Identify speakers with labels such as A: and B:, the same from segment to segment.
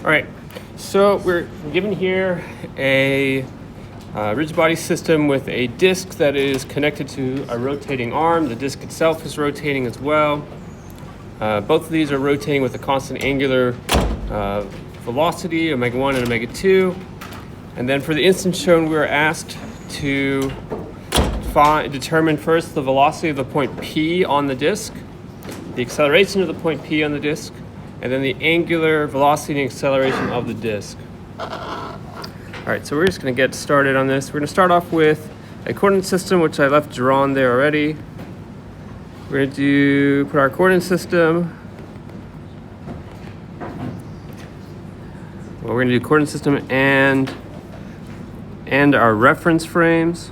A: All right, so we're given here a rigid body system with a disc that is connected to a rotating arm. The disc itself is rotating as well. Both of these are rotating with a constant angular velocity, omega 1 and omega 2. And then for the instance shown, we were asked to determine first the velocity of the point P on the disc, the acceleration of the point P on the disc, and then the angular velocity and acceleration of the disc. All right, so we're just going to get started on this. We're going to start off with a coordinate system, which I left drawn there already. We're going to put our coordinate system. Well, we're going to do coordinate system and our reference frames.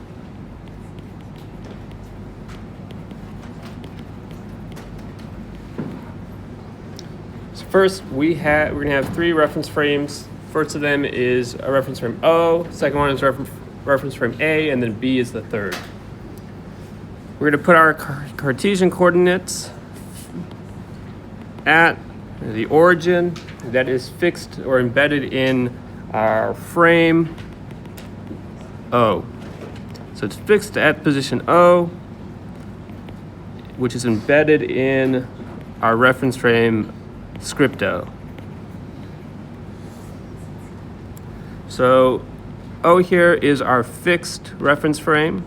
A: So first, we're going to have three reference frames. First of them is a reference frame O. Second one is reference frame A, and then B is the third. We're going to put our Cartesian coordinates at the origin that is fixed or embedded in our frame O. So it's fixed at position O, which is embedded in our reference frame script O. So O here is our fixed reference frame.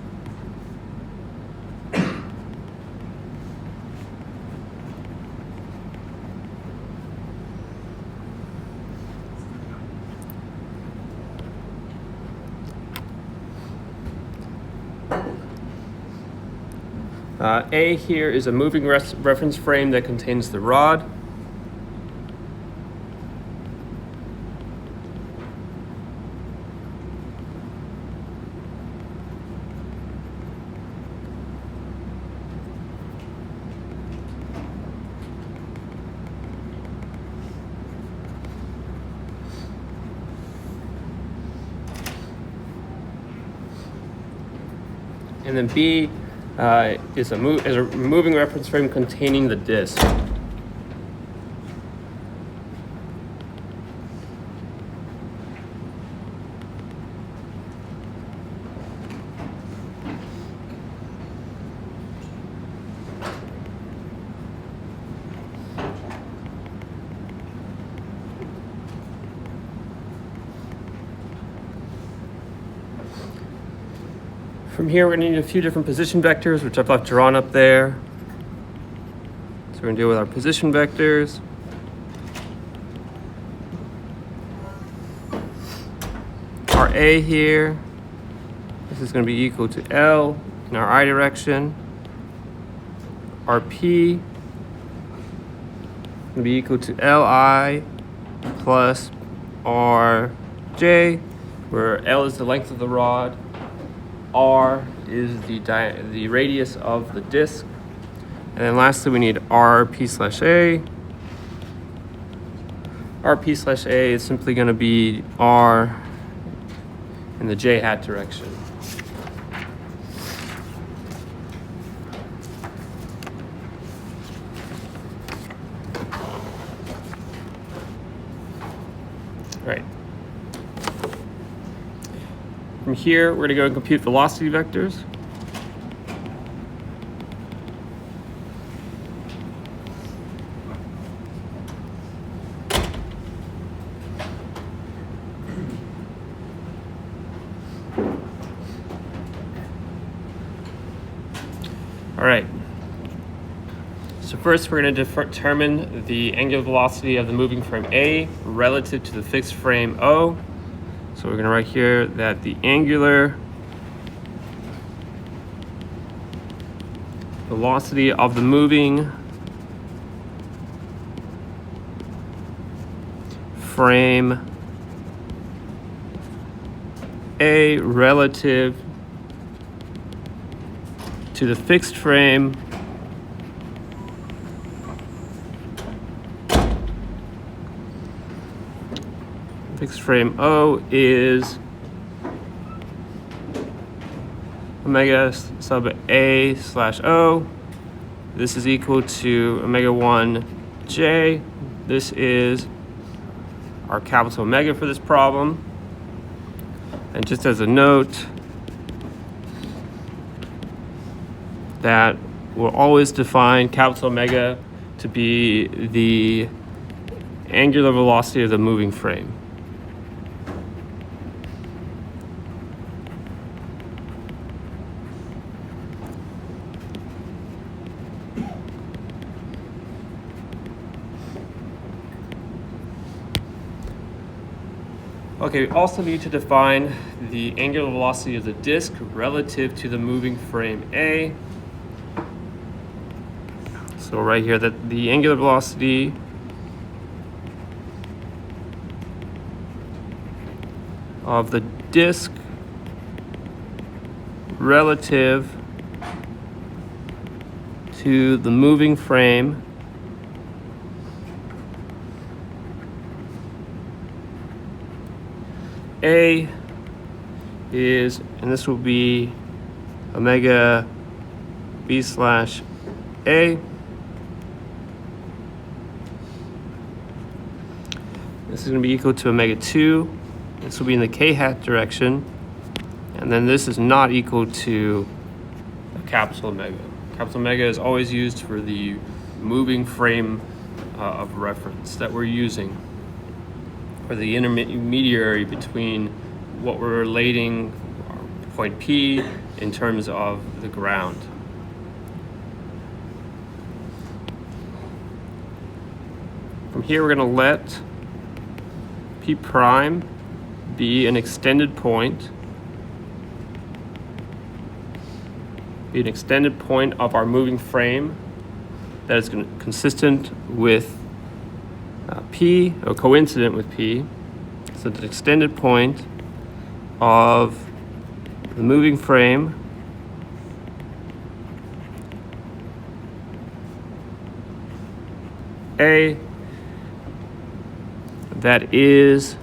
A: A here is a moving reference frame that contains the rod. And then B is a moving reference frame containing the disc. From here, we're going to need a few different position vectors, which I've left drawn up there. So we're going to deal with our position vectors. Our A here, this is going to be equal to L in our I direction. Our P is going to be equal to Li plus Rj, where L is the length of the rod. R is the radius of the disc. And then lastly, we need Rp/A. Rp/A is simply going to be R in the j hat direction. All right. From here, we're going to go and compute velocity vectors. All right. So first, we're going to determine the angular velocity of the moving frame A relative to the fixed frame O. So we're going to write here that the angular velocity of the moving frame A relative to the fixed frame O is omega sub A slash O. This is equal to omega 1 J. This is our capital omega for this problem. And just as a note, that we'll always define capital omega to be the angular velocity of the moving frame. Okay, we also need to define the angular velocity of the disk relative to the moving frame A. So right here, that the angular velocity of the disk relative to the moving frame A is, and this will be omega B slash A. This is going to be equal to omega 2. This will be in the k hat direction. And then this is not equal to a capital omega. Capital omega is always used for the moving frame of reference that we're using, or the intermediary between what we're relating point P in terms of the ground. From here, we're going to let P prime be an extended point, of our moving frame that is consistent with P, or coincident with P. So the extended point of the moving frame A that is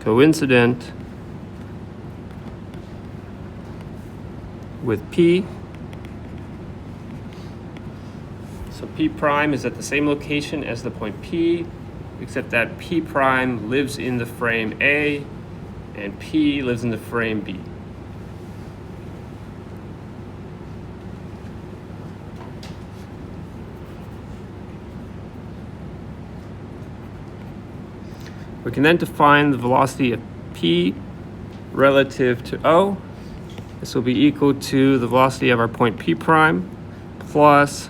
A: coincident with P. So P prime is at the same location as the point P, except that P prime lives in the frame A and P lives in the frame B. We can then define the velocity of P relative to O. This will be equal to the velocity of our point P prime plus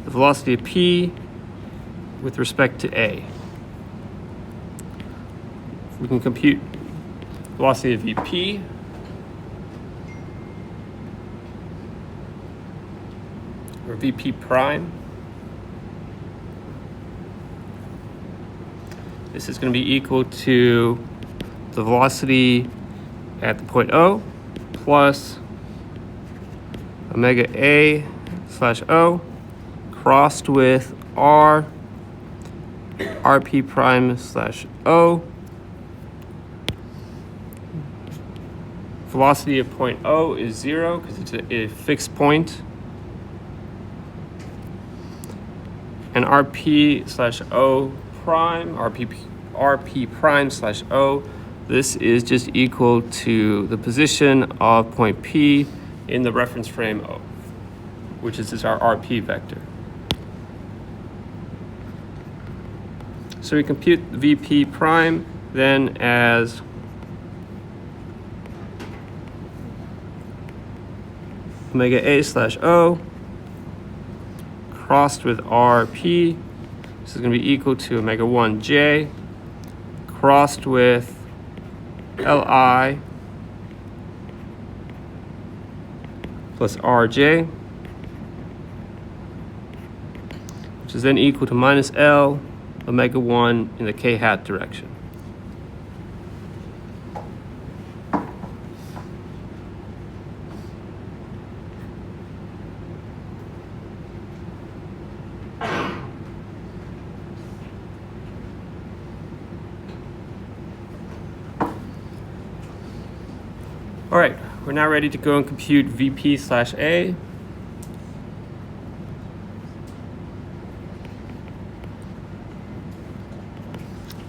A: the velocity of P with respect to A. We can compute velocity of VP. Or VP prime. This is going to be equal to the velocity at the point O plus omega A slash O crossed with RP prime slash O. Velocity of point O is 0 because it's a fixed point. And RP slash O prime, RP prime slash O, this is just equal to the position of point P in the reference frame O, which is our RP vector. So we compute VP prime then as omega A slash O crossed with RP. This is going to be equal to omega 1J crossed with Li plus Rj, which is then equal to minus L omega 1 in the k hat direction. All right, we're now ready to go and compute VP slash A.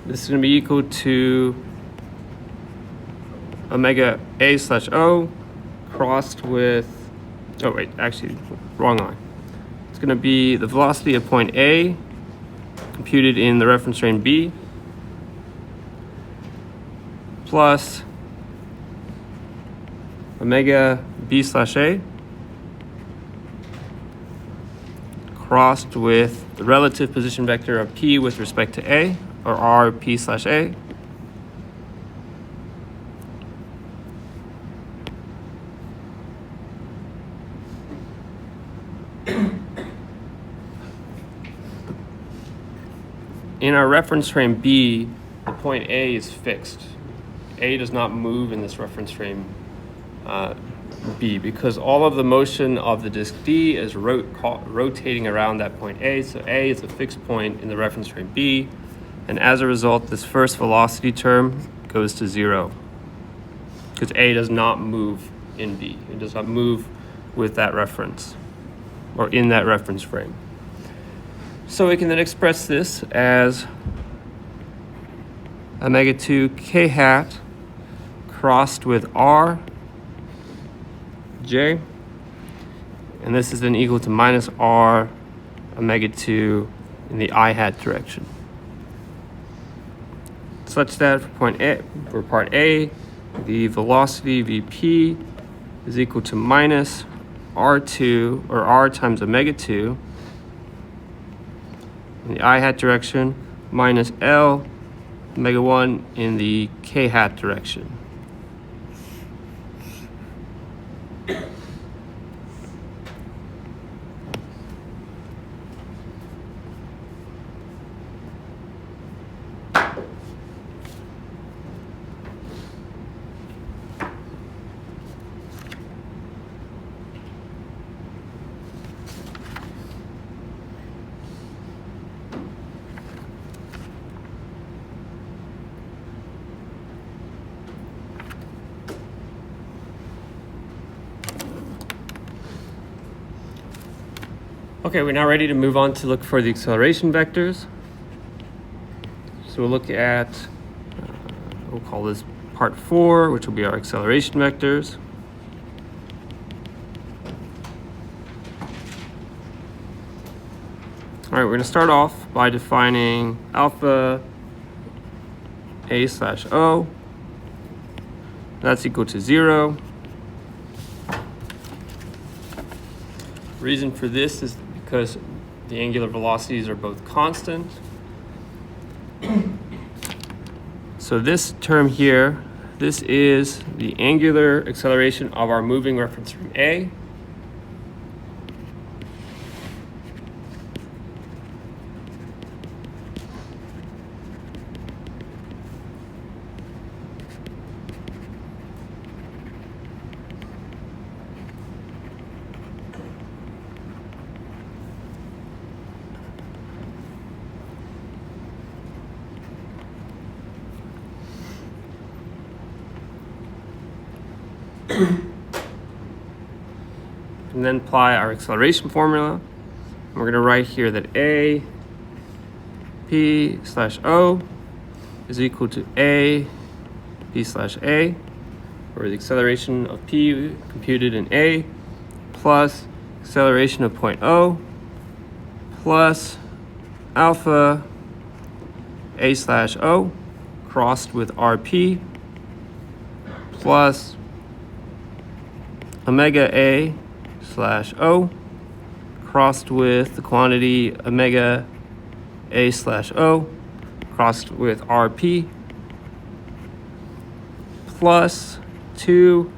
A: This is going to be equal to omega A slash O crossed with, oh wait, actually, wrong line. It's going to be the velocity of point A computed in the reference frame B plus omega B slash A crossed with the relative position vector of P with respect to A, or R P slash A, in our reference frame B, the point A is fixed. A does not move in this reference frame B because all of the motion of the disk D is rotating around that point A. So A is a fixed point in the reference frame B. And as a result, this first velocity term goes to 0 because A does not move in B. It does not move with that reference or in that reference frame. So we can then express this as omega 2 k hat crossed with R J, and this is then equal to minus R omega 2 in the I hat direction, such that for part A, the velocity Vp is equal to minus R2 or R times omega 2 in the I hat direction minus L omega 1 in the k hat direction. Okay, we're now ready to move on to look for the acceleration vectors. So we'll look at, we'll call this part 4, which will be our acceleration vectors. All right, we're going to start off by defining alpha A slash O. That's equal to 0. Reason for this is because the angular velocities are both constant. So this term here, this is the angular acceleration of our moving reference frame A. And then apply our acceleration formula. And we're going to write here that A P slash O is equal to A P slash A, or the acceleration of P computed in A plus acceleration of point O plus alpha A slash O crossed with RP plus omega A slash O crossed with the quantity omega A slash O crossed with RP plus 2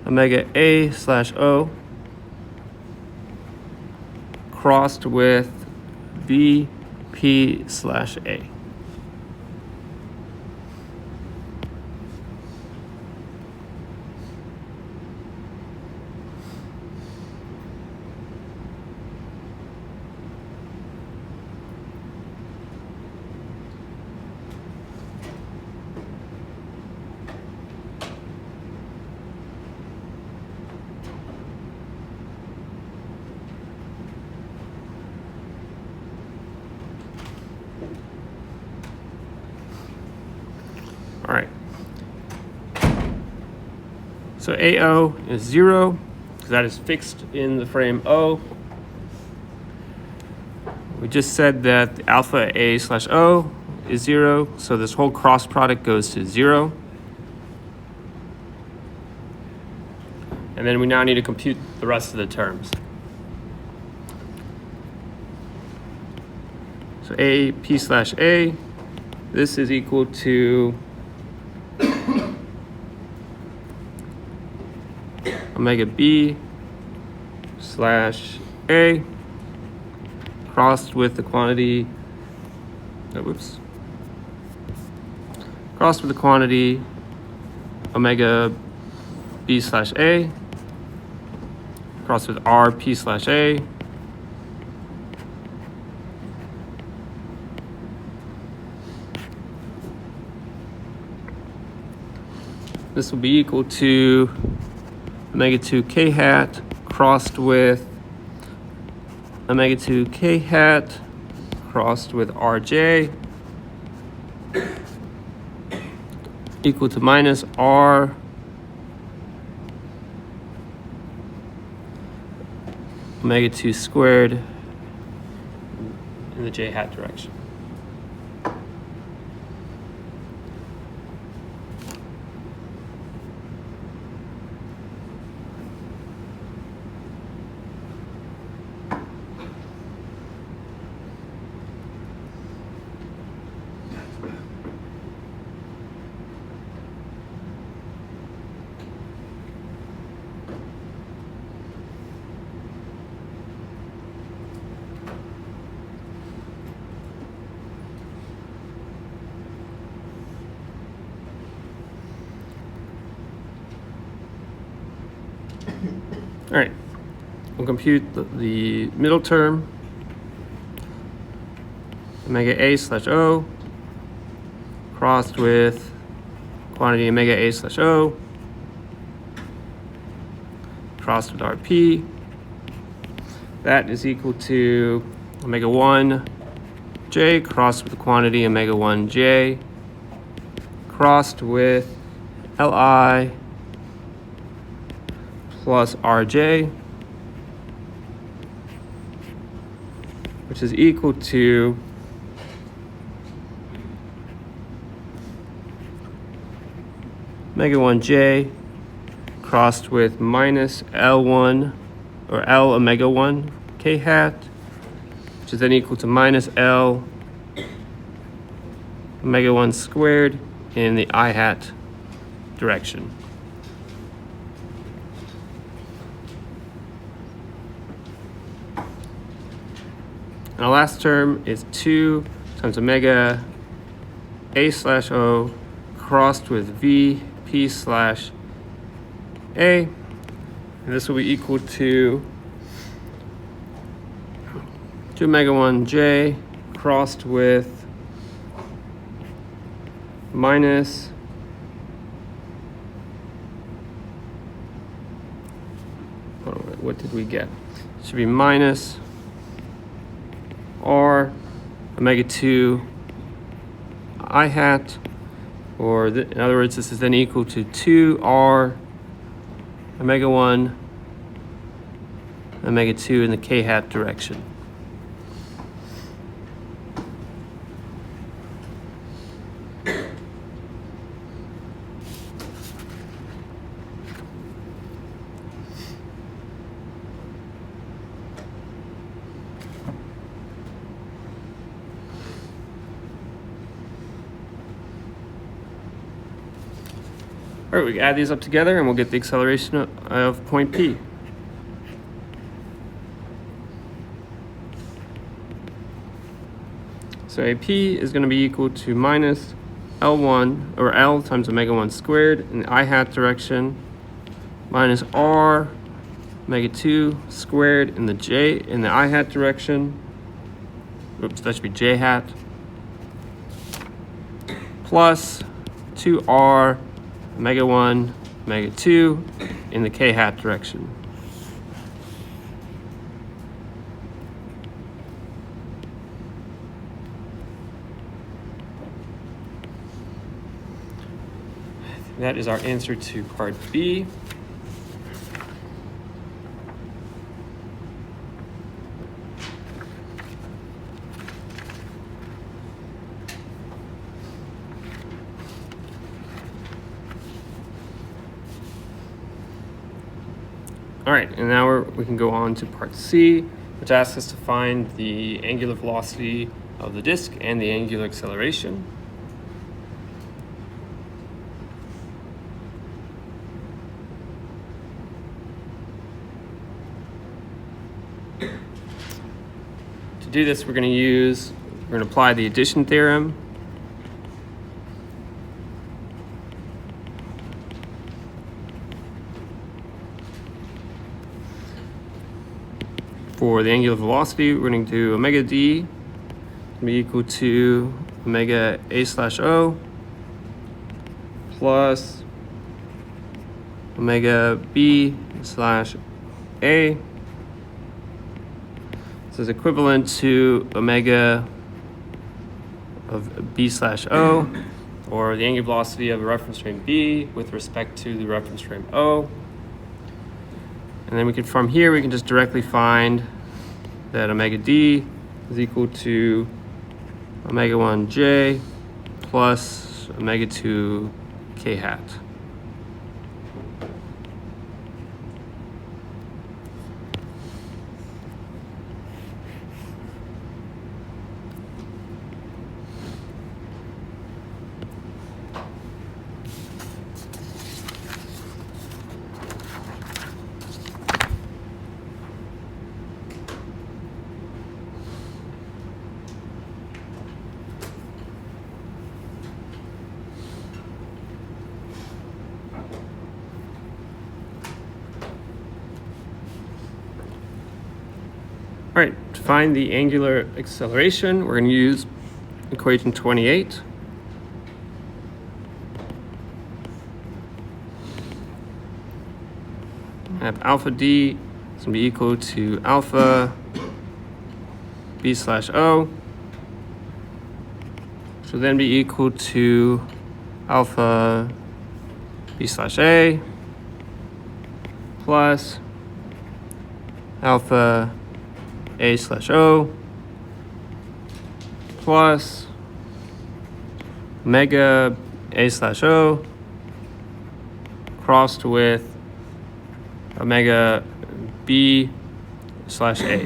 A: omega A slash O crossed with VP slash A. So AO is 0, because that is fixed in the frame O. We just said that the alpha A slash O is 0, so this whole cross product goes to 0. And then we now need to compute the rest of the terms. So A P slash A, this is equal to omega B slash A crossed with the quantity, crossed with the quantity omega B slash A crossed with R P slash A this will be equal to omega 2 K hat crossed with omega 2 K hat crossed with RJ equal to minus R omega 2 squared in the J hat direction. All right, we'll compute the middle term, omega A slash O, crossed with quantity omega A slash O, crossed with RP. That is equal to omega 1 J crossed with the quantity omega 1 J, crossed with Li plus Rj, which is equal to omega 1j crossed with minus L1 or L omega 1 K hat, which is then equal to minus L omega 1 squared in the I hat direction. And our last term is 2 times omega A slash O crossed with V P slash A. And this will be equal to 2 omega 1 J crossed with minus what did we get? It should be minus R omega 2 I hat, or in other words, this is then equal to 2R omega 1 omega 2 in the K hat direction. All right, we can add these up together and we'll get the acceleration of point P. So AP is going to be equal to minus L1 or L times omega 1 squared in the I hat direction minus R omega 2 squared in the J in the I hat direction. Oops, that should be J hat plus 2R omega 1 omega 2 in the K hat direction. That is our answer to part B. All right, and now we can go on to part C, which asks us to find the angular velocity of the disk and the angular acceleration. To do this, we're going to apply the addition theorem. For the angular velocity, we're going to do omega d be equal to omega a slash o plus omega b slash a. This is equivalent to omega of b slash o, or the angular velocity of a reference frame b with respect to the reference frame o. And then from here, we can just directly find that omega d is equal to omega 1j plus omega 2 k hat. All right, to find the angular acceleration, we're going to use equation 28. I have alpha d is going to be equal to alpha b slash o, which will then be equal to alpha b slash a plus alpha a slash o plus omega a slash o crossed with omega b slash a.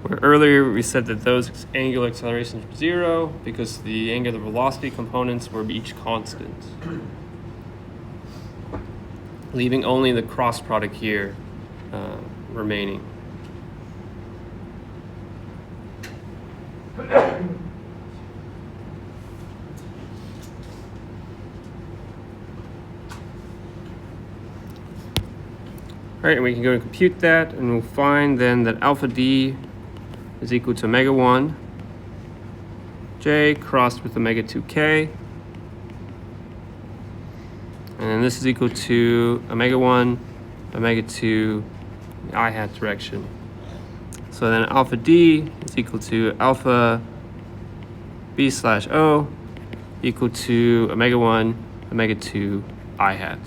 A: Where earlier we said that those angular accelerations were 0 because the angular velocity components were each constant, leaving only the cross product here remaining. All right, and we can go and compute that, and we'll find then that alpha d is equal to omega 1 j crossed with omega 2k. And this is equal to omega 1, omega 2, I hat direction. So then alpha d is equal to alpha b slash o equal to omega 1, omega 2, I hat.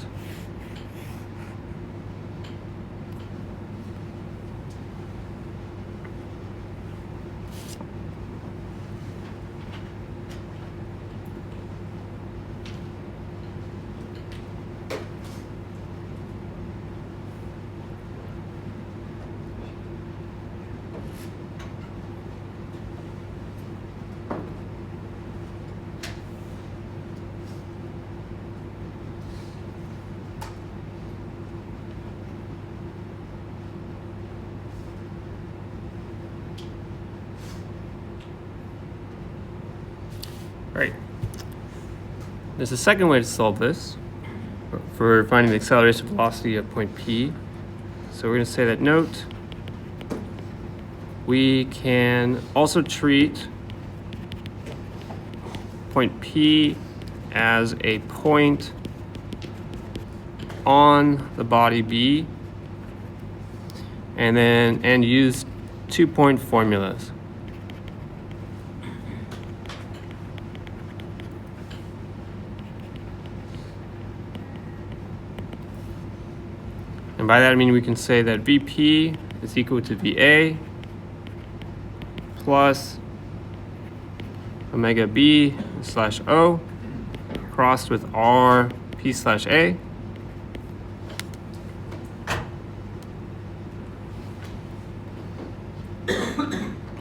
A: Right. There's a second way to solve this for finding the acceleration velocity at point P. So we're going to say that note, we can also treat point P as a point on the body B and use 2-point formulas. And by that I mean we can say that VP is equal to VA plus omega B slash O crossed with RP P slash A.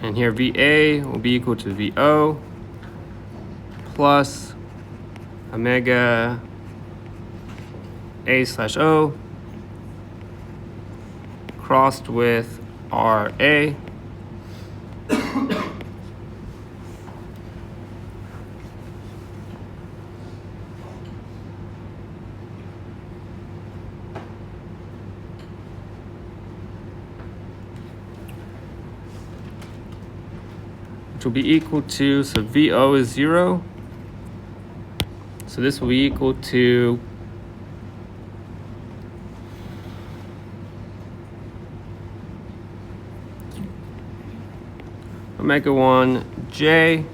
A: And here VA will be equal to VO plus omega A slash O crossed with RA which will be equal to, so VO is 0. So this will be equal to omega 1 J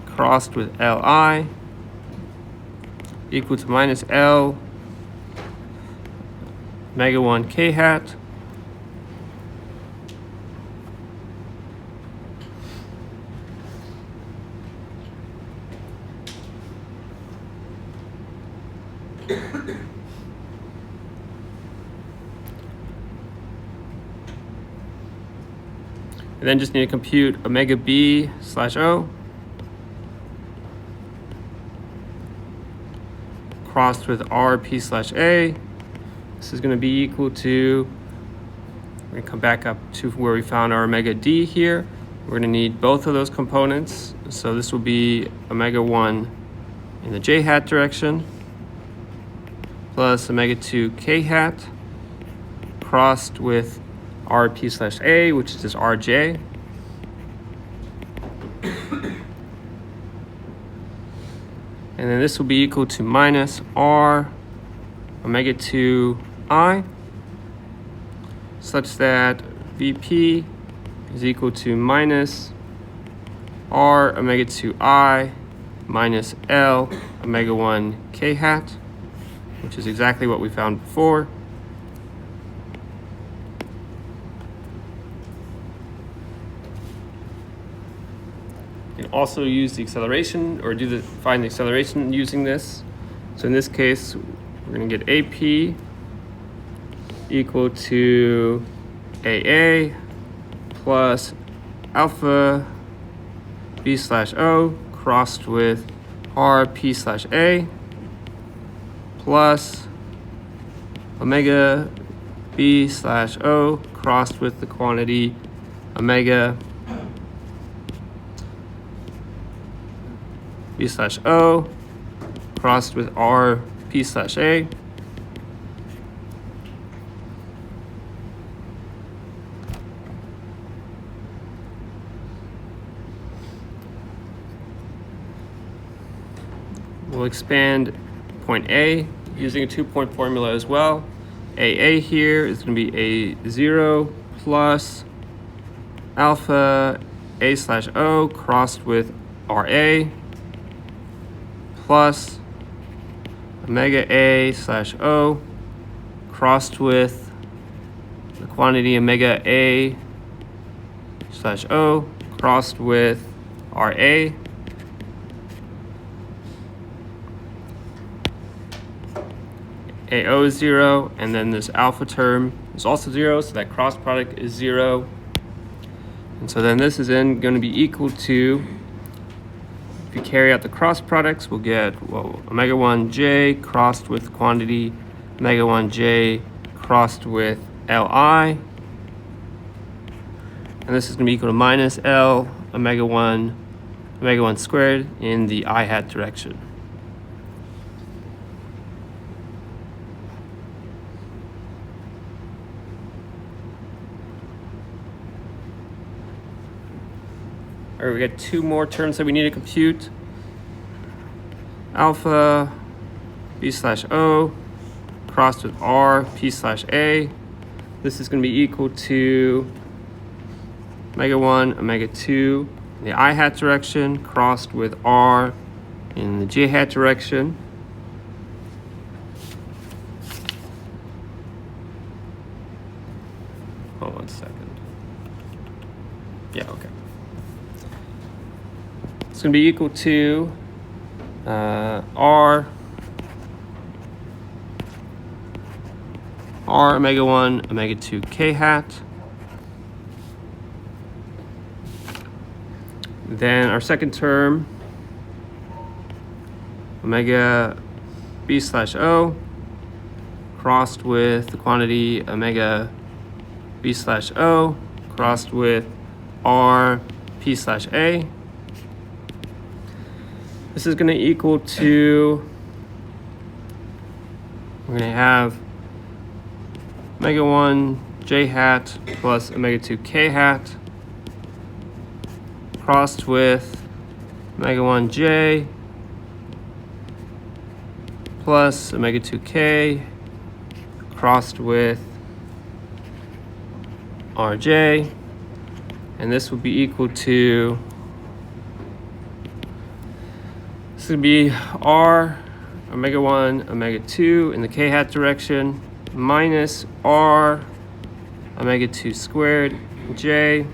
A: crossed with Li equal to minus L omega 1 K hat and then just need to compute omega B slash O crossed with RP slash A. This is going to be equal to, we're going to come back up to where we found our omega D here. We're going to need both of those components. So this will be omega 1 in the J hat direction plus omega 2 K hat crossed with RP slash A, which is just RJ. And then this will be equal to minus R omega 2 I, such that VP is equal to minus R omega 2 I minus L omega 1 K hat, which is exactly what we found before. You can also use the acceleration or find the acceleration using this. So in this case, we're going to get AP equal to AA plus alpha B slash O crossed with RP slash A plus omega B slash O crossed with the quantity omega B slash O crossed with R P slash A we'll expand point A using a 2-point formula as well. AA here is going to be A0 plus alpha A slash O crossed with RA plus omega A slash O crossed with the quantity omega A slash O crossed with RA AO is 0, and then this alpha term is also 0, so that cross product is 0. And so then this is then going to be equal to, if you carry out the cross products, we'll get, well, omega 1 J crossed with quantity omega 1 J crossed with Li. And this is going to be equal to minus L omega 1 squared in the I hat direction. All right, we got two more terms that we need to compute. Alpha B slash O crossed with R P slash A. This is going to be equal to omega 1 omega 2 in the I hat direction crossed with R in the J hat direction. Hold on 1 second. Yeah, okay. It's going to be equal to R r omega 1 omega 2 k hat. Then our second term, omega b slash o crossed with the quantity omega b slash o crossed with r p slash a. This is going to equal to, we're going to have omega 1 j hat plus omega 2 k hat crossed with omega 1 j plus omega 2 k crossed with rj, and this will be equal to, this would be r omega 1 omega 2 in the k hat direction minus r omega 2 squared j.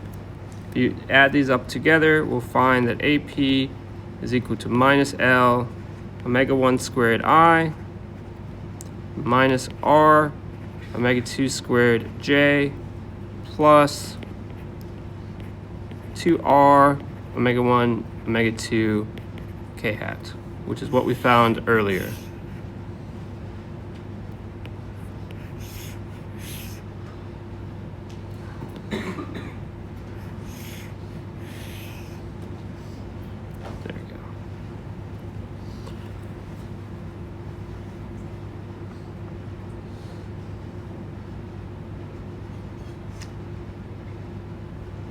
A: If you add these up together, we'll find that AP is equal to minus L omega 1 squared I minus R omega 2 squared J plus 2R omega 1 omega 2 K hat, which is what we found earlier.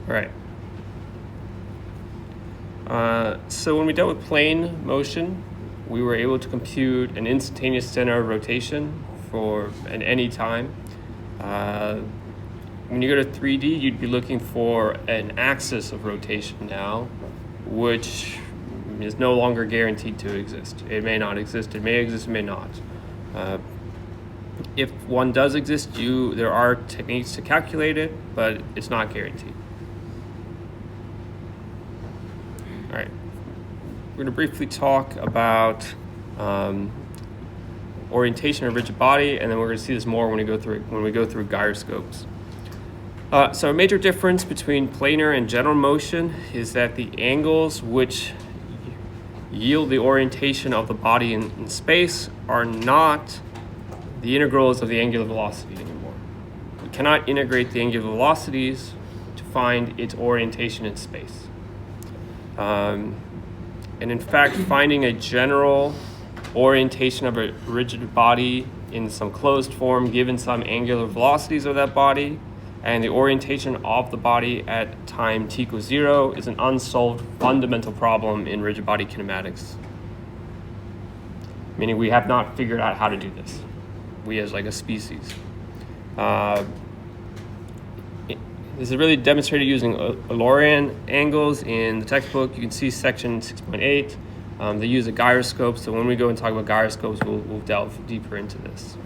A: All right. So when we dealt with plane motion, we were able to compute an instantaneous center of rotation for at any time. When you go to 3D, you'd be looking for an axis of rotation now, which is no longer guaranteed to exist. It may not exist, it may exist, it may not. If one does exist, there are techniques to calculate it, but it's not guaranteed. All right, we're going to briefly talk about orientation of rigid body, and then we're going to see this more when we go through gyroscopes. So a major difference between planar and general motion is that the angles which yield the orientation of the body in space are not the integrals of the angular velocity anymore. We cannot integrate the angular velocities to find its orientation in space. And in fact, finding a general orientation of a rigid body in some closed form given some angular velocities of that body and the orientation of the body at time t equals 0 is an unsolved fundamental problem in rigid body kinematics. Meaning we have not figured out how to do this, we as like a species. This is really demonstrated using Eulerian angles in the textbook. You can see section 6.8. They use a gyroscope, so when we go and talk about gyroscopes, we'll delve deeper into this.